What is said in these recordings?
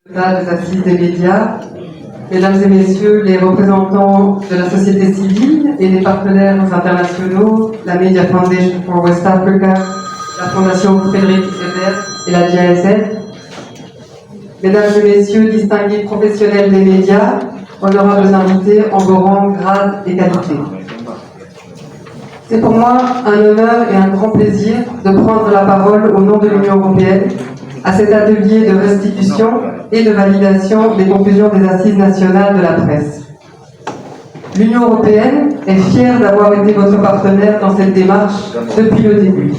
Des assises des médias, mesdames et messieurs les représentants de la société civile et des partenaires internationaux, la Media Foundation for West Africa, la Fondation Frédéric Ebert et la GIZ, mesdames et messieurs distingués professionnels des médias, honorables invités en vos rangs, grades et qualités. C'est pour moi un honneur et un grand plaisir de prendre la parole au nom de l'Union européenne à cet atelier de restitution et de validation des conclusions des Assises nationales de la presse. L'Union européenne est fière d'avoir été votre partenaire dans cette démarche depuis le début.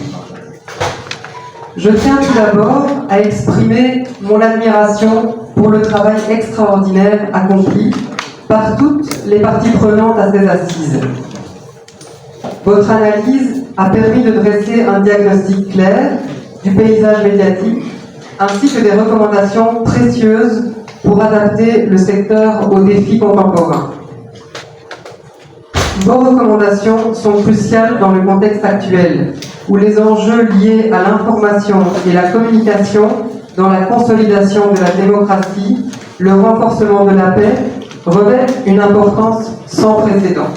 Je tiens tout d'abord à exprimer mon admiration pour le travail extraordinaire accompli par toutes les parties prenantes à ces assises. Votre analyse a permis de dresser un diagnostic clair du paysage médiatique ainsi que des recommandations précieuses pour adapter le secteur aux défis contemporains. Vos recommandations sont cruciales dans le contexte actuel, où les enjeux liés à l'information et la communication dans la consolidation de la démocratie, le renforcement de la paix, revêtent une importance sans précédent.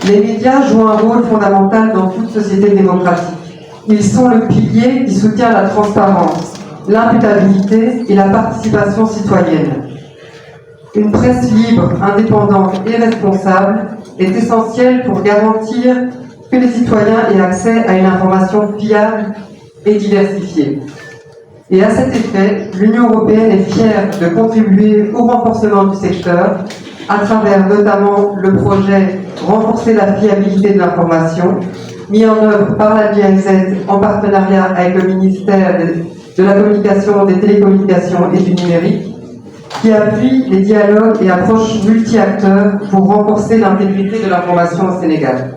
Les médias jouent un rôle fondamental dans toute société démocratique. Ils sont le pilier qui soutient la transparence, l'imputabilité et la participation citoyenne. Une presse libre, indépendante et responsable est essentielle pour garantir que les citoyens aient accès à une information fiable et diversifiée. Et à cet effet, l'Union européenne est fière de contribuer au renforcement du secteur à travers notamment le projet « Renforcer la fiabilité de l'information » mis en œuvre par la GIZ en partenariat avec le ministère de la Communication, des Télécommunications et du Numérique, qui appuie les dialogues et approches multi-acteurs pour renforcer l'intégrité de l'information au Sénégal.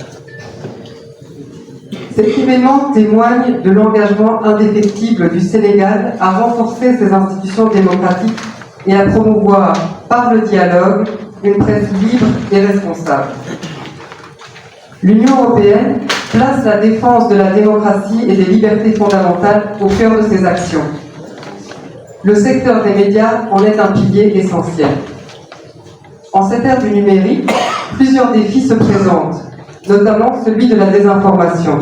Cet événement témoigne de l'engagement indéfectible du Sénégal à renforcer ses institutions démocratiques et à promouvoir, par le dialogue, une presse libre et responsable. L'Union européenne place la défense de la démocratie et des libertés fondamentales au cœur de ses actions. Le secteur des médias en est un pilier essentiel. En cette ère du numérique, plusieurs défis se présentent, notamment celui de la désinformation.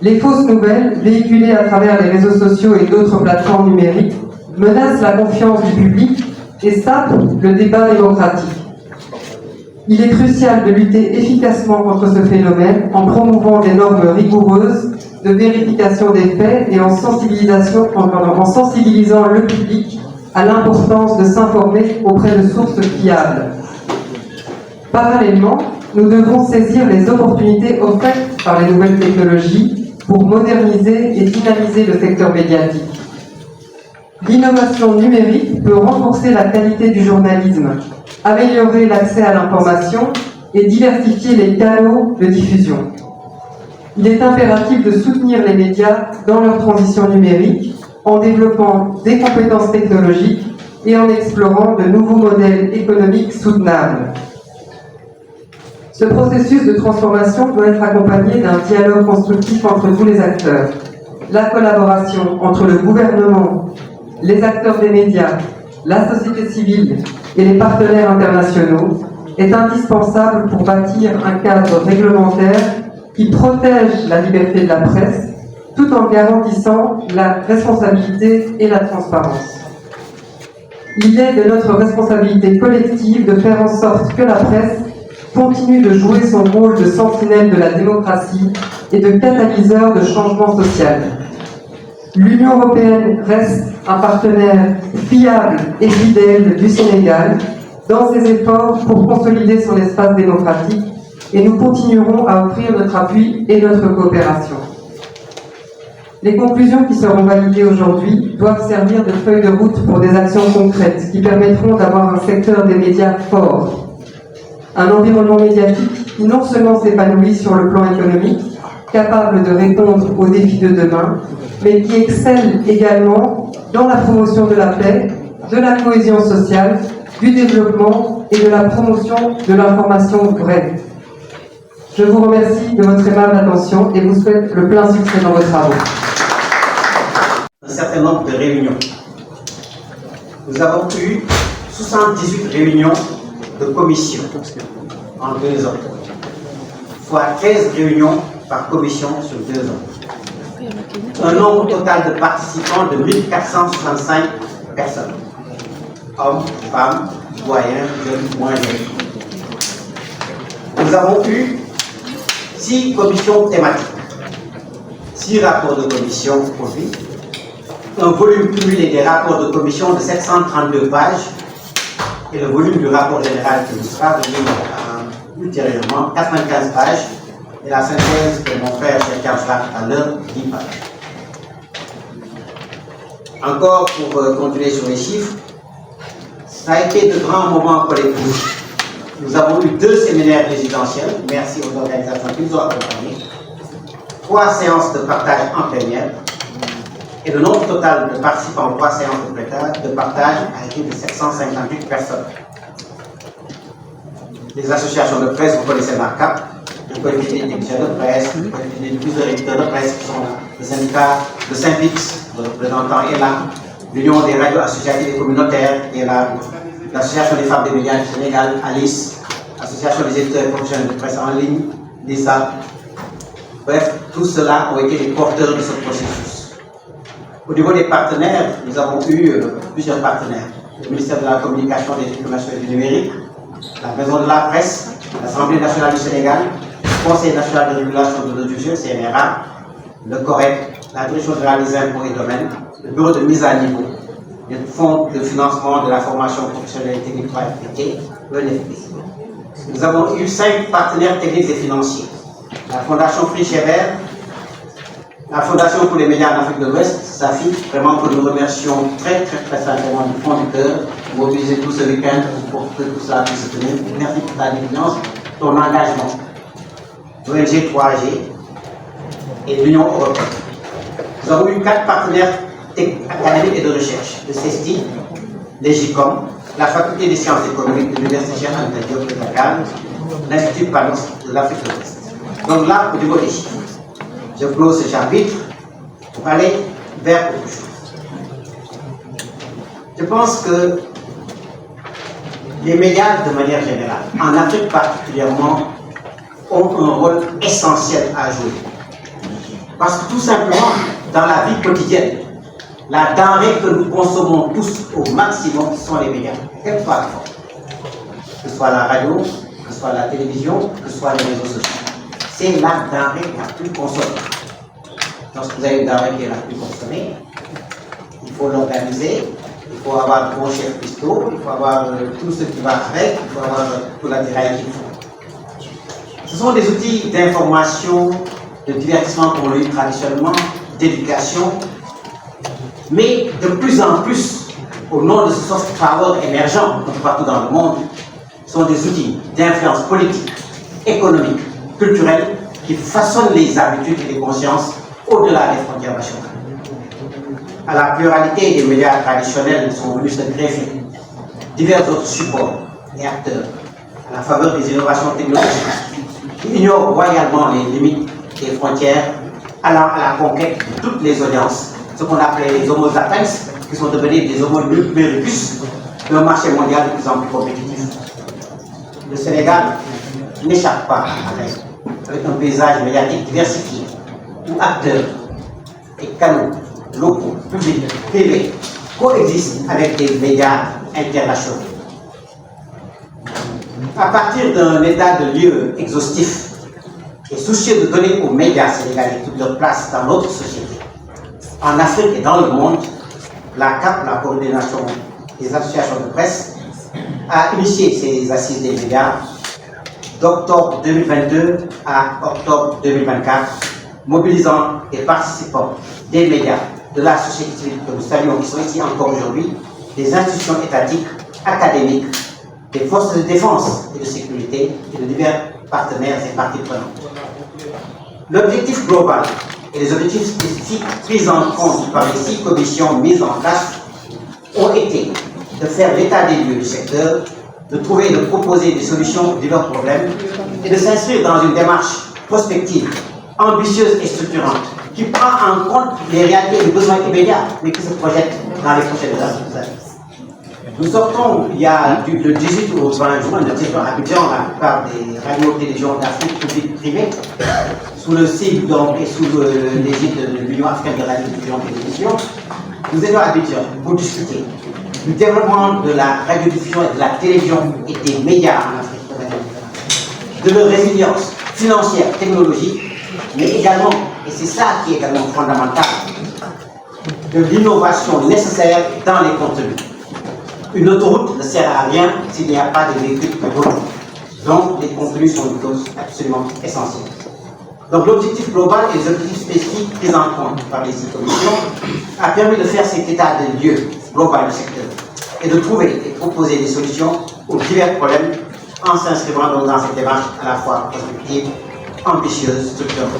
Les fausses nouvelles, véhiculées à travers les réseaux sociaux et d'autres plateformes numériques, menacent la confiance du public et sapent le débat démocratique. Il est crucial de lutter efficacement contre ce phénomène en promouvant des normes rigoureuses de vérification des faits et en sensibilisant le public à l'importance de s'informer auprès de sources fiables. Parallèlement, nous devons saisir les opportunités offertes par les nouvelles technologies pour moderniser et dynamiser le secteur médiatique. L'innovation numérique peut renforcer la qualité du journalisme, améliorer l'accès à l'information et diversifier les canaux de diffusion. Il est impératif de soutenir les médias dans leur transition numérique en développant des compétences technologiques et en explorant de nouveaux modèles économiques soutenables. Ce processus de transformation doit être accompagné d'un dialogue constructif entre tous les acteurs. La collaboration entre le gouvernement, les acteurs des médias, la société civile et les partenaires internationaux est indispensable pour bâtir un cadre réglementaire qui protège la liberté de la presse tout en garantissant la responsabilité et la transparence. Il est de notre responsabilité collective de faire en sorte que la presse continue de jouer son rôle de sentinelle de la démocratie et de catalyseur de changement social. L'Union européenne reste un partenaire fiable et fidèle du Sénégal dans ses efforts pour consolider son espace démocratique et nous continuerons à offrir notre appui et notre coopération. Les conclusions qui seront validées aujourd'hui doivent servir de feuille de route pour des actions concrètes qui permettront d'avoir un secteur des médias fort, un environnement médiatique qui non seulement s'épanouit sur le plan économique, capable de répondre aux défis de demain, mais qui excelle également dans la promotion de la paix, de la cohésion sociale, du développement et de la promotion de l'information vraie. Je vous remercie de votre aimable attention et vous souhaite le plein succès dans vos travaux. Un certain nombre de réunions nous avons eu 78 réunions de commission en 2 ans, soit 13 réunions par commission sur 2 ans. Un nombre total de participants de 1465 personnes. Hommes, femmes, doyens, jeunes, moins jeunes. Nous avons eu 6 commissions thématiques, 6 rapports de commission produits, un volume cumulé des rapports de commission de 732 pages et le volume du rapport général qui nous sera donné ultérieurement, 95 pages, et la synthèse de mon frère Cheikh Amsar tout à l'heure, 10 pages. Encore pour continuer sur les chiffres, ça a été de grands moments collectifs. Nous avons eu 2 séminaires résidentiels, merci aux organisations qui nous ont accompagnés, 3 séances de partage en plénière, et le nombre total de participants aux 3 séances de partage a été de 758 personnes. Les associations de presse, vous connaissez MARCAP, vous connaissez les techniciens de presse, vous connaissez les plusieurs éditeurs de presse qui sont là, le syndicat de Saint-Pix, le représentant est là, l'Union des radios associatives et communautaires est là, l'Association des femmes des médias du Sénégal, Alice, l'Association des éditeurs et professionnels de presse en ligne, l'ISA. Bref, tous ceux-là ont été les porteurs de ce processus. Au niveau des partenaires, nous avons eu plusieurs partenaires. Le ministère de la Communication, des Informations et du Numérique, la Maison de la Presse, l'Assemblée nationale du Sénégal, le Conseil national de régulation de l'audiovisuel, CNRA, le CORED, la Direction générale des impôts et domaines, le Bureau de mise à niveau, le Fonds de financement de la formation professionnelle et technique et le NFP. Nous avons eu 5 partenaires techniques et financiers. La Fondation Friche et Vert, la Fondation pour les médias en Afrique de l'Ouest, SAFI, vraiment que nous remercions très sincèrement du fond du cœur, mobiliser tout ce week-end pour que tout ça puisse se tenir. Merci pour ta défiance, ton engagement. L'ONG 3G et l'Union européenne. Nous avons eu 4 partenaires académiques et de recherche, le CESTI, l'EGICOM, la Faculté des sciences économiques de l'Université Cheikh Anta Diop de Dakar, l'Institut Panos de l'Afrique de l'Ouest. Donc là, au niveau des chiffres, je close ce chapitre pour aller vers autre chose. Je pense que les médias, de manière générale, en Afrique particulièrement, ont un rôle essentiel à jouer. Parce que tout simplement, dans la vie quotidienne, la denrée que nous consommons tous au maximum sont les médias, quelle que soit la forme. Que ce soit la radio, que ce soit la télévision, que ce soit les réseaux sociaux. C'est la denrée la plus consommée. Lorsque vous avez une denrée qui est la plus consommée, il faut l'organiser, il faut avoir de bons chefs pistaux, il faut avoir tout ce qui va avec, il faut avoir tout l'intérêt qu'il faut. Ce sont des outils d'information, de divertissement qu'on a eu traditionnellement, d'éducation, mais de plus en plus, au nom de ce soft power émergent un peu partout dans le monde, sont des outils d'influence politique, économique, culturelle, qui façonnent les habitudes et les consciences au-delà des frontières nationales. À la pluralité des médias traditionnels sont venus se greffer divers autres supports et acteurs à la faveur des innovations technologiques qui ignorent royalement les limites des frontières, allant à la conquête de toutes les audiences, ce qu'on appelait les homo sapiens, qui sont devenus des homo numericus d'un marché mondial de plus en plus compétitif. Le Sénégal n'échappe pas à l'aide, avec un paysage médiatique diversifié, où acteurs et canaux locaux, publics, privés coexistent avec des médias internationaux. À partir d'un état de lieu exhaustif et soucieux de donner aux médias sénégalais toute leur place dans notre société, en Afrique et dans le monde, la CAP, la coordination des associations de presse, a initié ces assises des médias d'octobre 2022 à octobre 2024, mobilisant et participant des médias, de la société civile que nous saluons, qui sont ici encore aujourd'hui, des institutions étatiques, académiques, des forces de défense et de sécurité et de divers partenaires et parties prenantes. L'objectif global et les objectifs spécifiques pris en compte par les 6 commissions mises en place ont été de faire l'état des lieux du secteur, de trouver et de proposer des solutions aux divers problèmes et de s'inscrire dans une démarche prospective, ambitieuse et structurante qui prend en compte les réalités et les besoins immédiats mais qui se projette dans les prochaines années. Nous sortons, il y a le 18 au 20 juin, nous étions à Abidjan, la plupart des radios-télévisions d'Afrique publique privée, sous le sigle donc, et sous l'égide de l'Union africaine de radiodiffusion et télévision. Nous étions à Abidjan pour discuter du développement de la radiodiffusion et de la télévision et des médias en Afrique, de leur résilience financière, technologique, mais également, et c'est ça qui est également fondamental, de l'innovation nécessaire dans les contenus. Une autoroute ne sert à rien s'il n'y a pas de véhicules de route. Donc, les contenus sont une chose absolument essentielle. Donc, l'objectif global et les objectifs spécifiques pris en compte par les commissions a permis de faire cet état de lieu global du secteur et de trouver et proposer des solutions aux divers problèmes en s'inscrivant donc dans cette démarche à la fois constructive, ambitieuse, structurante.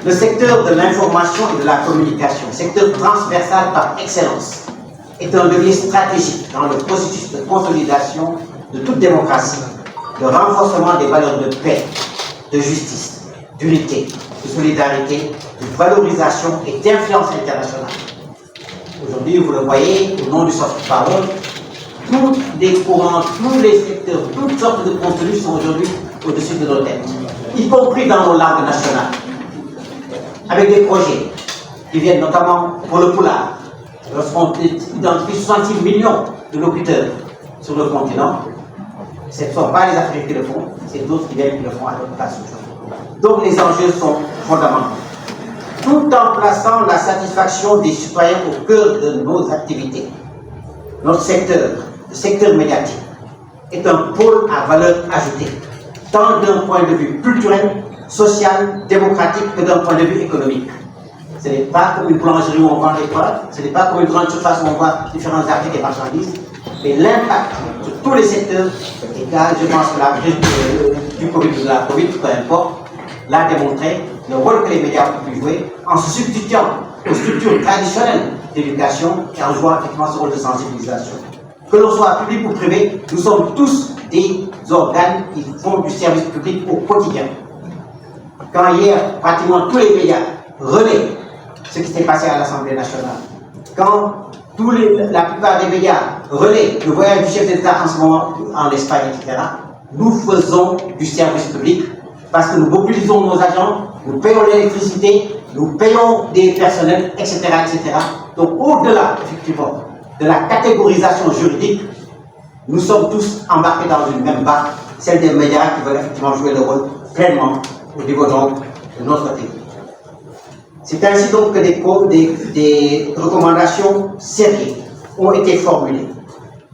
Le secteur de l'information et de la communication, secteur transversal par excellence, est un levier stratégique dans le processus de consolidation de toute démocratie, de renforcement des valeurs de paix, de justice, d'unité, de solidarité, de valorisation et d'influence internationale. Aujourd'hui, vous le voyez, au nom du soft power, tous les courants, tous les secteurs, toutes sortes de contenus sont aujourd'hui au-dessus de nos têtes, y compris dans nos langues nationales, avec des projets qui viennent notamment pour le Pulaar. Lorsqu'on identifie 66 millions de locuteurs sur le continent, ce ne sont pas les Africains qui le font, c'est d'autres qui viennent qui le font à notre place. Donc les enjeux sont fondamentaux. Tout en plaçant la satisfaction des citoyens au cœur de nos activités. Notre secteur, le secteur médiatique, est un pôle à valeur ajoutée, tant d'un point de vue culturel, social, démocratique que d'un point de vue économique. Ce n'est pas comme une boulangerie où on vend des toiles, ce n'est pas comme une grande surface où on voit différents articles et marchandises, mais l'impact sur tous les secteurs, et là, je pense que la crise du Covid ou de la Covid, peu importe, l'a démontré, le rôle que les médias ont pu jouer en se substituant aux structures traditionnelles d'éducation et en jouant effectivement ce rôle de sensibilisation. Que l'on soit public ou privé, nous sommes tous des organes qui font du service public au quotidien. Quand hier, pratiquement tous les médias relaient ce qui s'est passé à l'Assemblée nationale, quand la plupart des médias relaient le voyage du chef d'État en ce moment en Espagne, etc., nous faisons du service public parce que nous mobilisons nos agents, nous payons l'électricité, nous payons des personnels, etc., etc. Donc, au-delà, effectivement, de la catégorisation juridique, nous sommes tous embarqués dans une même barque, celle des médias qui veulent effectivement jouer le rôle pleinement au niveau donc de notre pays. C'est ainsi donc que des recommandations sérieuses ont été formulées,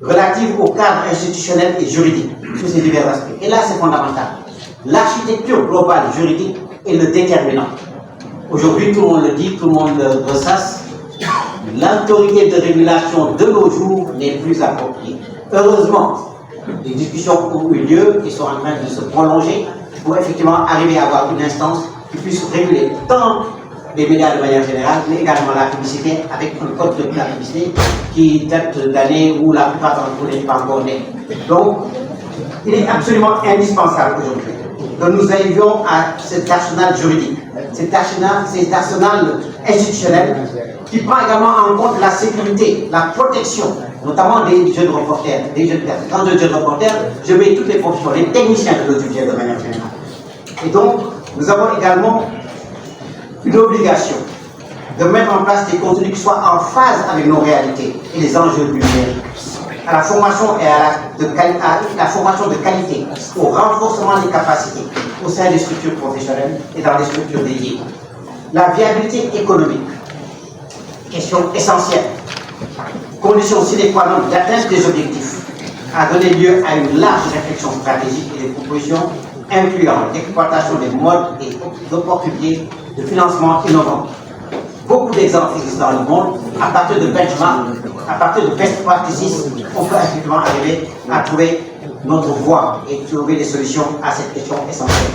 relatives au cadre institutionnel et juridique, sur ces divers aspects. Et là, c'est fondamental. L'architecture globale juridique est le déterminant. Aujourd'hui, tout le monde le dit, tout le monde le ressasse, l'autorité de régulation de nos jours n'est plus appropriée. Heureusement, les discussions ont eu lieu et sont en train de se prolonger pour effectivement arriver à avoir une instance qui puisse réguler tant les médias de manière générale, mais également la publicité, avec un code de la publicité qui date d'années où la plupart d'entre vous n'est pas encore né. Donc, il est absolument indispensable aujourd'hui que nous arrivions à cet arsenal juridique, cet arsenal institutionnel qui prend également en compte la sécurité, la protection, notamment des jeunes reporters, des jeunes personnes. Quand je dis jeunes reporters, je mets toutes les professions, les techniciens de l'audiovisuel de manière générale. Et donc, nous avons également une obligation de mettre en place des contenus qui soient en phase avec nos réalités et les enjeux du numérique. À la formation et à la formation de qualité, au renforcement des capacités au sein des structures professionnelles et dans les structures dédiées. La viabilité économique, question essentielle, condition sine qua non d'atteinte des objectifs, a donné lieu à une large réflexion stratégique et des propositions incluant l'exploitation des modes et d'opportunités de financement innovants. Beaucoup d'exemples existent dans le monde. À partir de benchmarks, à partir de best practices, on peut effectivement arriver à trouver notre voie et trouver des solutions à cette question essentielle.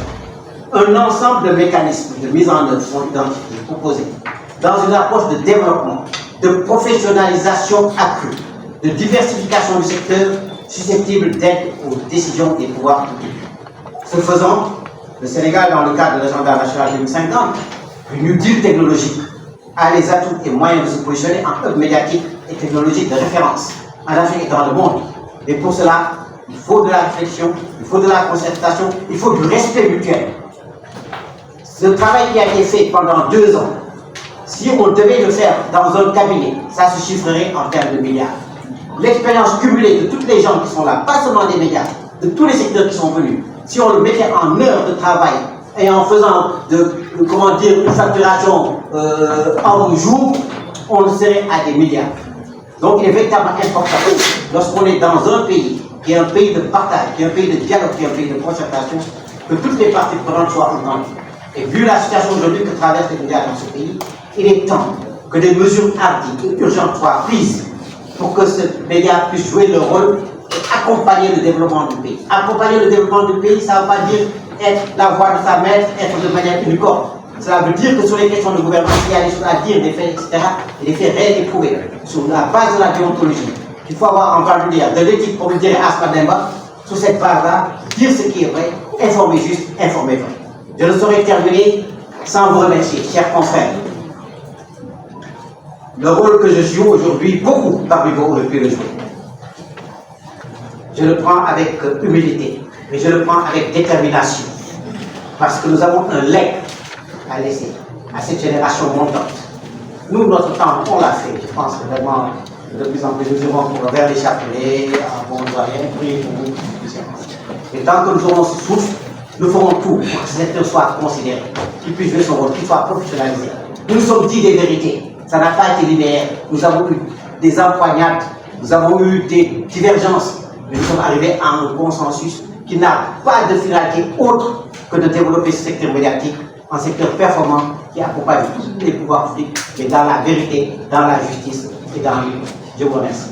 Un ensemble de mécanismes de mise en œuvre sont identifiés, proposés, dans une approche de développement, de professionnalisation accrue, de diversification du secteur susceptible d'aide aux décisions des pouvoirs publics. Ce faisant, le Sénégal, dans le cadre de l'agenda national 2050, du New Deal technologique, a les atouts et moyens de se positionner en hub médiatique et technologique de référence en Afrique et dans le monde. Et pour cela, il faut de la réflexion, il faut de la concertation, il faut du respect mutuel. Ce travail qui a été fait pendant 2 ans, si on devait le faire dans un cabinet, ça se chiffrerait en termes de milliards. L'expérience cumulée de toutes les gens qui sont là, pas seulement des médias, de tous les secteurs qui sont venus, si on le mettait en heures de travail et en faisant une facturation en jour, on le serait à des milliards. Donc il est véritablement important, lorsqu'on est dans un pays, qui est un pays de partage, qui est un pays de dialogue, qui est un pays de concertation, que toutes les parties prenantes soient entendues. Et vu la situation aujourd'hui que traversent les médias dans ce pays, il est temps que des mesures hardies et urgentes soient prises pour que ce média puisse jouer le rôle et accompagner le développement du pays. Accompagner le développement du pays, ça ne veut pas dire être la voix de sa maître, être de manière unicorne. Cela veut dire que sur les questions de gouvernement, il y a des choses à dire, des faits, etc., et des faits réels et prouvés, sur la base de la déontologie. Il faut avoir entendu dire de l'éthique, comme le dirait Asma Demba, sur cette base-là, dire ce qui est vrai, informer juste, informer vrai. Je ne saurais terminer sans vous remercier, chers confrères. Le rôle que je joue aujourd'hui, beaucoup parmi vous auraient pu le jouer. Je le prends avec humilité, mais je le prends avec détermination. Parce que nous avons un legs à laisser à cette génération montante. Nous, notre temps, on l'a fait. Je pense que vraiment, de plus en plus, nous irons vers les chapelets, à Bonjourien, prier pour nous. Et tant que nous aurons ce souffle, nous ferons tout pour que ce secteur soit considéré, qu'il puisse jouer son rôle, qu'il soit professionnalisé. Nous nous sommes dit des vérités. Ça n'a pas été linéaire. Nous avons eu des empoignades, nous avons eu des divergences, mais nous sommes arrivés à un consensus qui n'a pas de finalité autre que de développer ce secteur médiatique, un secteur performant qui accompagne tous les pouvoirs publics, mais dans la vérité, dans la justice et dans l'unité. Je vous remercie.